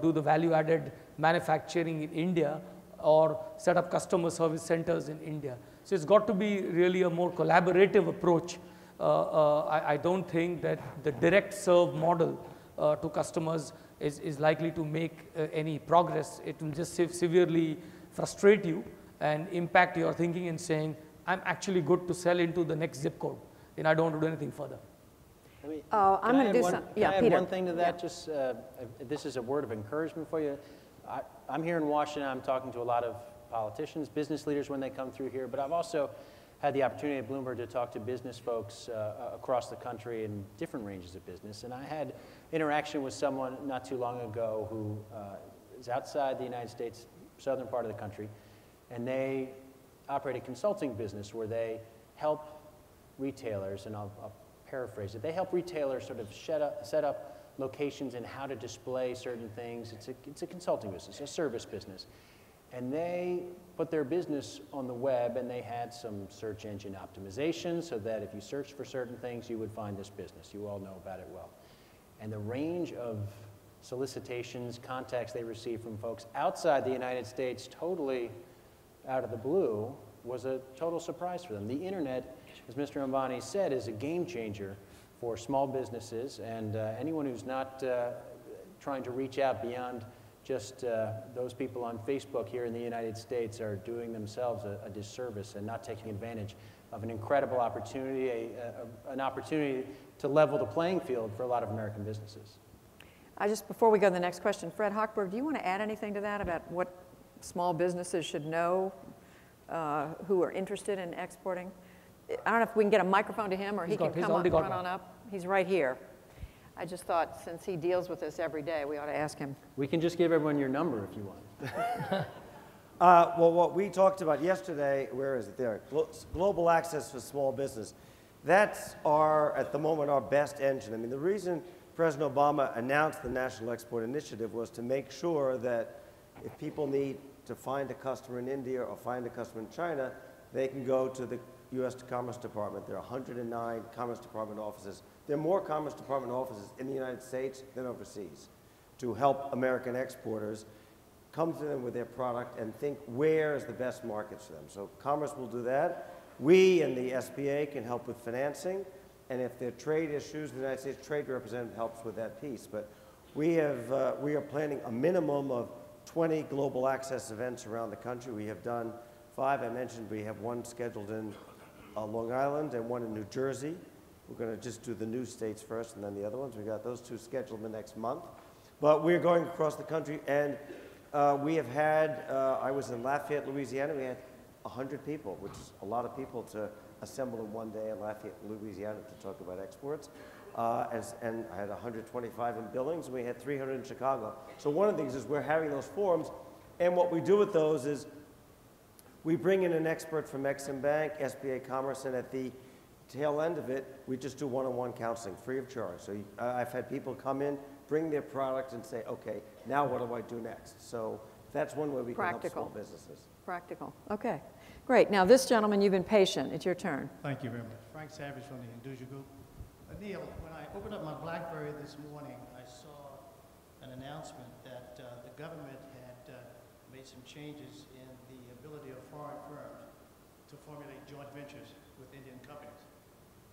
do the value-added manufacturing in India, or set up customer service centers in India. So it's got to be really a more collaborative approach. I don't think that the direct serve model to customers is likely to make any progress. It will just severely frustrate you and impact your thinking and saying, I'm actually good to sell into the next zip code, and I don't want to do anything further. I'm going to do something. Yeah, Can I add Peter. one thing to that? Just this is a word of encouragement for you. I'm here in Washington. I'm talking to a lot of politicians, business leaders when they come through here, but I've also had the opportunity at Bloomberg to talk to business folks across the country in different ranges of business. And I had interaction with someone not too long ago who is outside the United States, southern part of the country, and they operate a consulting business where they help retailers, and I'll paraphrase it, they help retailers sort of set up locations and how to display certain things. It's a consulting business, a service business. And they put their business on the web, and they had some search engine optimization so that if you searched for certain things, you would find this business. You all know about it well. And the range of solicitations, contacts they received from folks outside the United States, totally out of the blue, was a total surprise for them. The internet, as Mr. Ambani said, is a game changer for small businesses, and anyone who's not trying to reach out beyond just those people on Facebook here in the United States are doing themselves a disservice and not taking advantage of an incredible opportunity, an opportunity to level the playing field for a lot of American businesses. Before we go to the next question, Fred Hochberg, do you want to add anything to that about what small businesses should know who are interested in exporting? I don't know if we can get a microphone to him, or he can come on, run on up. He's right here. I just thought, since he deals with this every day, we ought to ask him. We can just give everyone your number if you want. Well, what we talked about yesterday, where is it there? Global access for small business. That's at the moment, our best engine. I mean, the reason President Obama announced the National Export Initiative was to make sure that if people need to find a customer in India or find a customer in China, they can go to the U.S. Commerce Department. There are 109 Commerce Department offices. There are more Commerce Department offices in the United States than overseas to help American exporters come to them with their product and think where is the best markets for them. So Commerce will do that. We and the SBA can help with financing. And if there are trade issues, the United States Trade Representative helps with that piece. But we are planning a minimum of 20 global access events around the country. We have done 5. I mentioned we have one scheduled in Long Island and one in New Jersey. We're going to just do the new states first and then the other ones. We got those 2 scheduled in the next month. But we're going across the country, and we have had, I was in Lafayette, Louisiana. We had 100 people, which is a lot of people to assemble in one day in Lafayette, Louisiana to talk about exports. And I had 125 in Billings, and we had 300 in Chicago. So one of the things is we're having those forums, and what we do with those is we bring in an expert from Exim Bank, SBA Commerce, and at the tail end of it, we just do one-on-one counseling, free of charge. So I've had people come in, bring their product, and say, okay, now what do I do next? So that's one way we can help small businesses. Practical. Okay, great. Now this gentleman, you've been patient. It's your turn. Thank you very much. Frank Savage from the Induja Group. Neil, when I opened up my BlackBerry this morning, I saw an announcement that the government had made some changes in the ability of foreign firms to formulate joint ventures with Indian companies.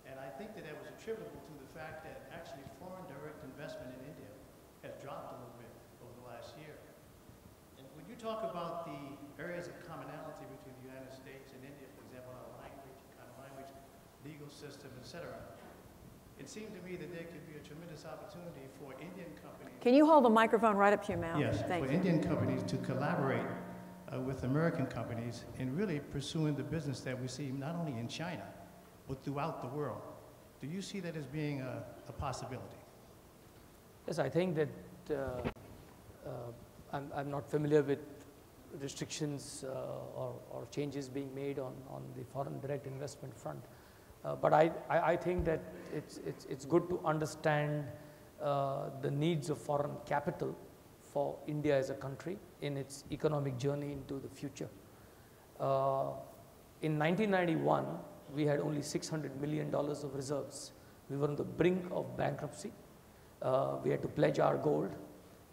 And I think that was attributable to the fact that actually foreign direct investment in India has dropped a little bit over the last year. And when you talk about the areas of commonality between the United States and India, for example, our language, legal system, et cetera, it seemed to me that there could be a tremendous opportunity for Indian companies. Can you hold the microphone right up to your mouth? Yes, Thank for you. Indian companies to collaborate with American companies in really pursuing the business that we see not only in China, but throughout the world. Do you see that as being a possibility? Yes, I think that I'm not familiar with restrictions or changes being made on the foreign direct investment front. But I think that it's good to understand the needs of foreign capital for India as a country in its economic journey into the future. In 1991, we had only $600 million of reserves. We were on the brink of bankruptcy. We had to pledge our gold.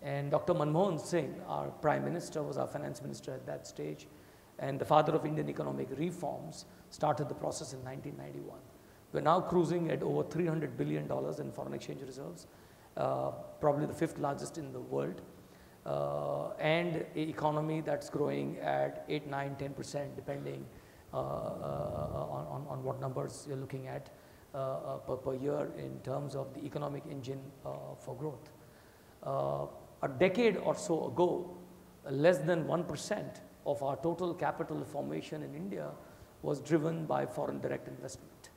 And Dr. Manmohan Singh, our prime minister, was our finance minister at that stage. And the father of Indian economic reforms started the process in 1991. We're now cruising at over $300 billion in foreign exchange reserves, probably the 5th largest in the world, and an economy that's growing at 8, 9, 10%, depending on what numbers you're looking at per year in terms of the economic engine for growth. A decade or so ago, less than 1% of our total capital formation in India was driven by foreign direct investment.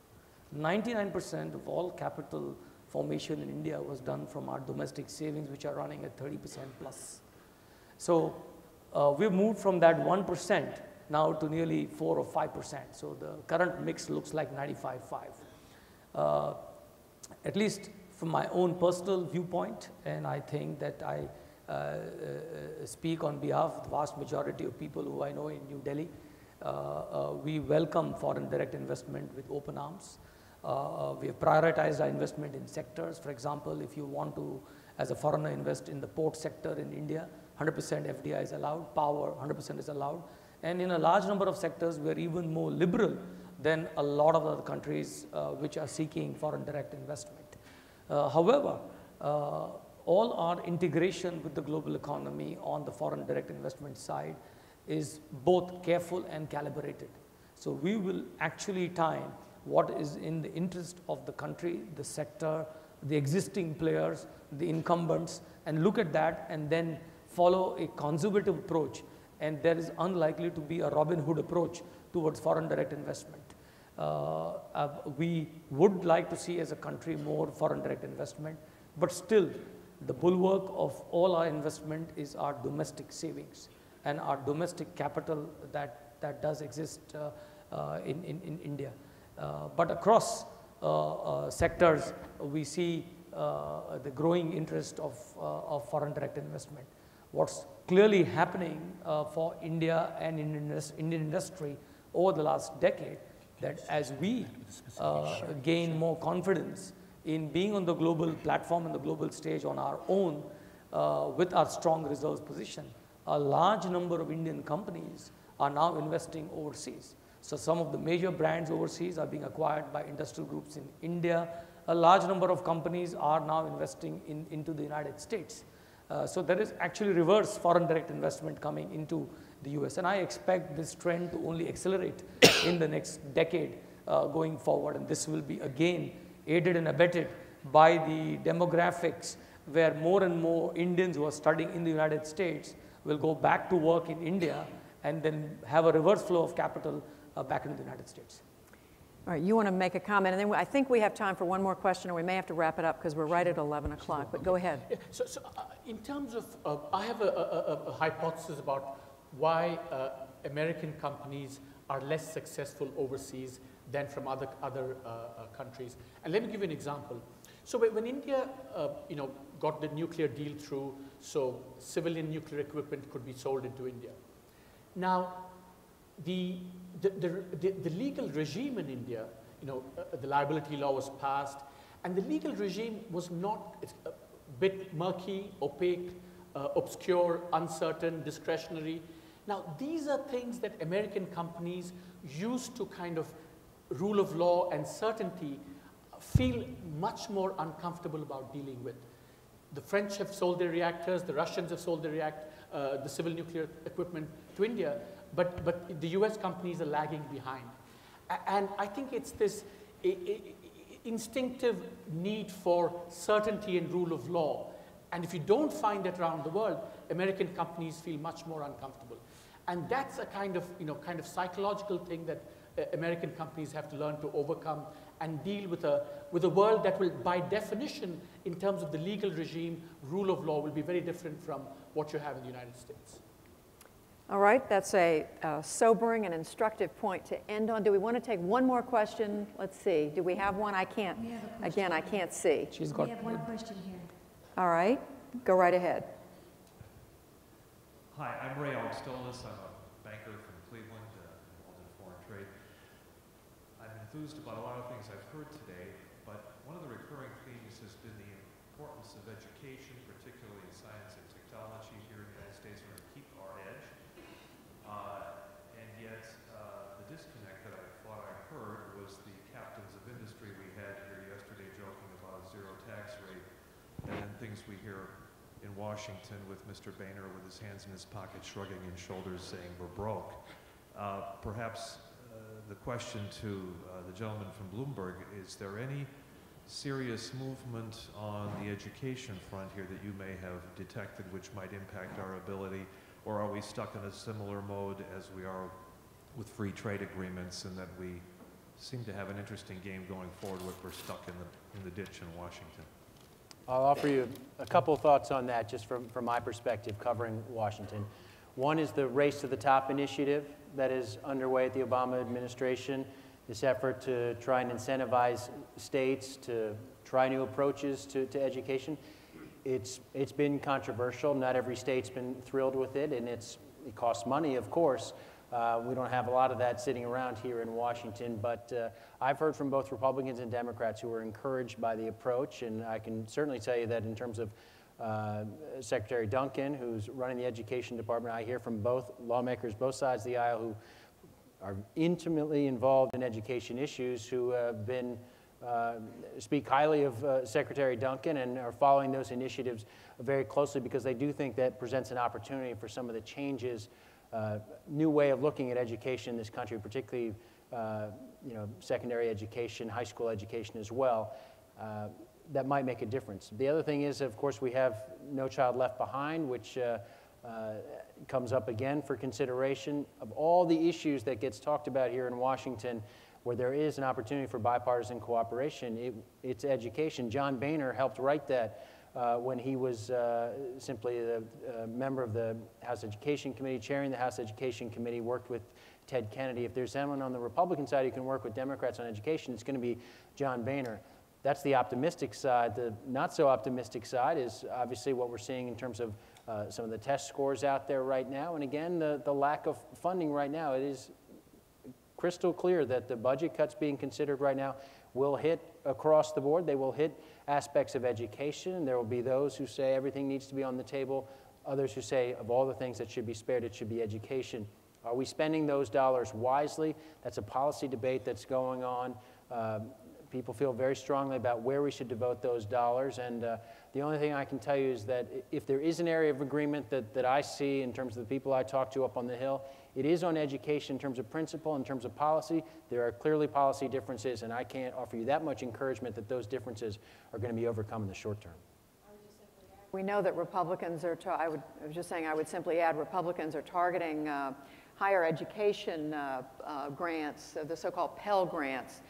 99% of all capital formation in India was done from our domestic savings, which are running at 30% plus. So we've moved from that 1% now to nearly 4 or 5%. So the current mix looks like 95-5. At least from my own personal viewpoint, and I think that I speak on behalf of the vast majority of people who I know in New Delhi, we welcome foreign direct investment with open arms. We have prioritized our investment in sectors. For example, if you want to, as a foreigner, invest in the port sector in India, 100% FDI is allowed, power, 100% is allowed. And in a large number of sectors, we are even more liberal than a lot of other countries which are seeking foreign direct investment. However, all our integration with the global economy on the foreign direct investment side is both careful and calibrated. So we will actually time what is in the interest of the country, the sector, the existing players, the incumbents, and look at that and then follow a conservative approach. And there is unlikely to be a Robin Hood approach towards foreign direct investment. We would like to see as a country more foreign direct investment, but still the bulwark of all our investment is our domestic savings and our domestic capital that does exist in India. But across sectors, we see the growing interest of foreign direct investment. What's clearly happening for India and Indian industry over the last decade that as we gain more confidence in being on the global platform and the global stage on our own with our strong reserves position, a large number of Indian companies are now investing overseas. So some of the major brands overseas are being acquired by industrial groups in India. A large number of companies are now investing into the United States. So there is actually reverse foreign direct investment coming into the US. And I expect this trend to only accelerate in the next decade going forward. And this will be again aided and abetted by the demographics, where more and more Indians who are studying in the United States will go back to work in India and then have a reverse flow of capital back into the United States. All right, you want to make a comment, and then I think we have time for one more question, or we may have to wrap it up because we're right at 11 o'clock, but go ahead. Yeah, so in terms of, I have a hypothesis about why American companies are less successful overseas than from other countries. And let me give you an example. So when India, got the nuclear deal through, so civilian nuclear equipment could be sold into India. Now, the legal regime in India, the liability law was passed, and the legal regime was not a bit murky, opaque, obscure, uncertain, discretionary. Now, these are things that American companies used to kind of rule of law and certainty feel much more uncomfortable about dealing with. The French have sold their reactors, the Russians have sold their the civil nuclear equipment to India, but the US companies are lagging behind. And I think it's this instinctive need for certainty and rule of law. And if you don't find that around the world, American companies feel much more uncomfortable. And that's a kind of psychological thing that American companies have to learn to overcome and deal with a world that will, by definition, in terms of the legal regime, rule of law, will be very different from what you have in the United States. All right, that's a sobering and instructive point to end on. Do we want to take one more question? Let's see. Do we have one? I can't. Again, I can't see. We have one question here. All right, go right ahead. Hi, I'm Ray Alstolis. I'm a banker from Cleveland, involved in foreign trade. I'm enthused about a lot of things I've heard today, but one of the recurring themes has been the importance of education, particularly in science and technology here in the United States, in order to keep our edge. And yet, the disconnect that I thought I heard was the captains of industry we had here yesterday joking about a zero tax rate, and then things we hear in Washington with Mr. Boehner with his hands in his pocket, shrugging his shoulders, saying we're broke. Perhaps the question to the gentleman from Bloomberg, is there any serious movement on the education front here that you may have detected which might impact our ability, or are we stuck in a similar mode as we are with free trade agreements, and that we seem to have an interesting game going forward, but we're stuck in the ditch in Washington? I'll offer you a couple of thoughts on that, just from my perspective, covering Washington. One is the Race to the Top initiative that is underway at the Obama administration, this effort to try and incentivize states to try new approaches to education. It's been controversial. Not every state's been thrilled with it, and it costs money, of course. We don't have a lot of that sitting around here in Washington, but I've heard from both Republicans and Democrats who are encouraged by the approach, and I can certainly tell you that in terms of Secretary Duncan, who's running the education department, I hear from both lawmakers, both sides of the aisle, who are intimately involved in education issues, who have been speak highly of Secretary Duncan and are following those initiatives very closely, because they do think that presents an opportunity for some of the changes, new way of looking at education in this country, particularly secondary education, high school education as well, that might make a difference. The other thing is, of course, we have No Child Left Behind, which comes up again for consideration. Of all the issues that gets talked about here in Washington, where there is an opportunity for bipartisan cooperation, it's education. John Boehner helped write that when he was simply the member of the House Education Committee, chairing the House Education Committee, worked with Ted Kennedy. If there's someone on the Republican side who can work with Democrats on education, it's going to be John Boehner. That's the optimistic side. The not so optimistic side is obviously what we're seeing in terms of some of the test scores out there right now. And again, the lack of funding right now. It is crystal clear that the budget cuts being considered right now will hit across the board. They will hit aspects of education. There will be those who say everything needs to be on the table, others who say of all the things that should be spared, it should be education. Are we spending those dollars wisely? That's a policy debate that's going on. People feel very strongly about where we should devote those dollars, and the only thing I can tell you is that if there is an area of agreement that I see in terms of the people I talk to up on the Hill, it is on education in terms of principle, in terms of policy. There are clearly policy differences, and I can't offer you that much encouragement that those differences are going to be overcome in the short term. We know that Republicans are, I was just saying I would simply add Republicans are targeting higher education grants, the so-called Pell grants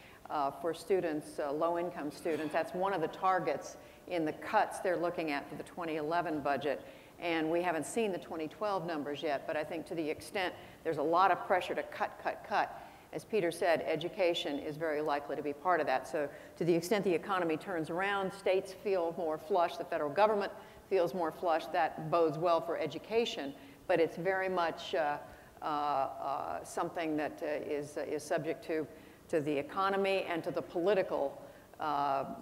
for students, low-income students. That's one of the targets in the cuts they're looking at for the 2011 budget. And we haven't seen the 2012 numbers yet, but I think to the extent there's a lot of pressure to cut, as Peter said, education is very likely to be part of that. So to the extent the economy turns around, states feel more flush, the federal government feels more flush, that bodes well for education, but it's very much something that is subject to the economy and to the political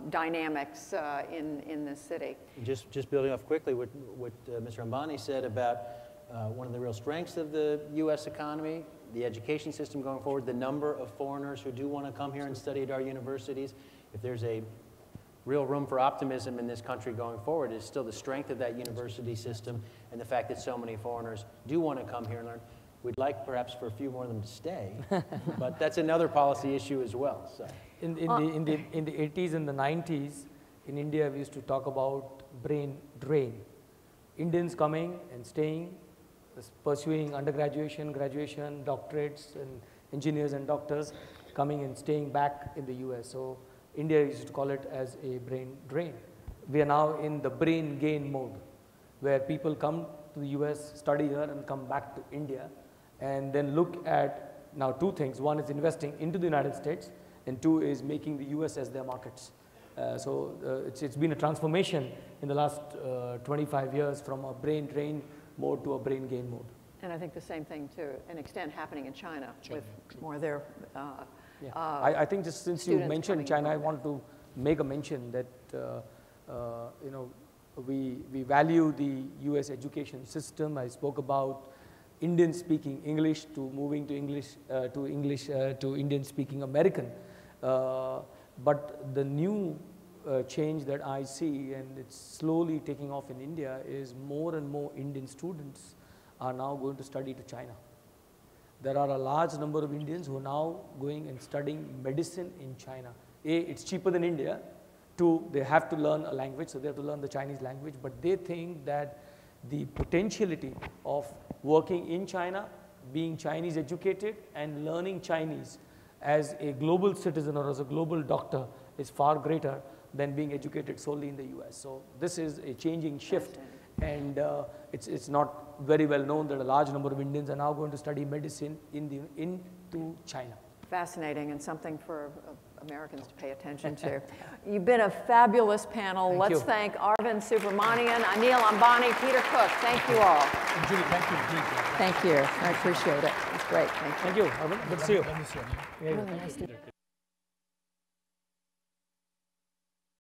dynamics in this city. Just building off quickly what Mr. Ambani said about one of the real strengths of the U.S. economy, the education system going forward, the number of foreigners who do want to come here and study at our universities. If there's a real room for optimism in this country going forward, it's still the strength of that university system and the fact that so many foreigners do want to come here and learn. We'd like perhaps for a few more of them to stay, but that's another policy issue as well. So. In the 80s and the 90s, in India, we used to talk about brain drain. Indians coming and staying, pursuing undergraduation, graduation, doctorates, and engineers and doctors coming and staying back in the US. So India used to call it as a brain drain. We are now in the brain gain mode, where people come to the US, study here, and come back to India, and then look at now two things. One is investing into the United States, and two is making the US as their markets. It's been a transformation in the last 25 years from a brain drain mode to a brain gain mode. And I think the same thing to an extent happening in China with more of their I think just since you mentioned China, I want to make a mention that you know, we value the US education system. I spoke about Indian speaking English to moving to Indian speaking American. But the new change that I see, and it's slowly taking off in India, is more and more Indian students are now going to study to China. There are a large number of Indians who are now going and studying medicine in China. A, it's cheaper than India. Two, they have to learn a language, so they have to learn the Chinese language, but they think that the potentiality of working in China, being Chinese educated, and learning Chinese as a global citizen or as a global doctor is far greater than being educated solely in the US. So this is a changing shift, and it's not very well known that a large number of Indians are now going to study medicine into China. Fascinating, and something for Americans to pay attention to. You've been a fabulous panel. Let's thank Arvind Subramanian, Anil Ambani, Peter Cook. Thank you all. And Judy, thank you. Thank you. I appreciate it. It's great. Thank you. Thank you, Arvind. Good to see you. Let me see you. Really nice to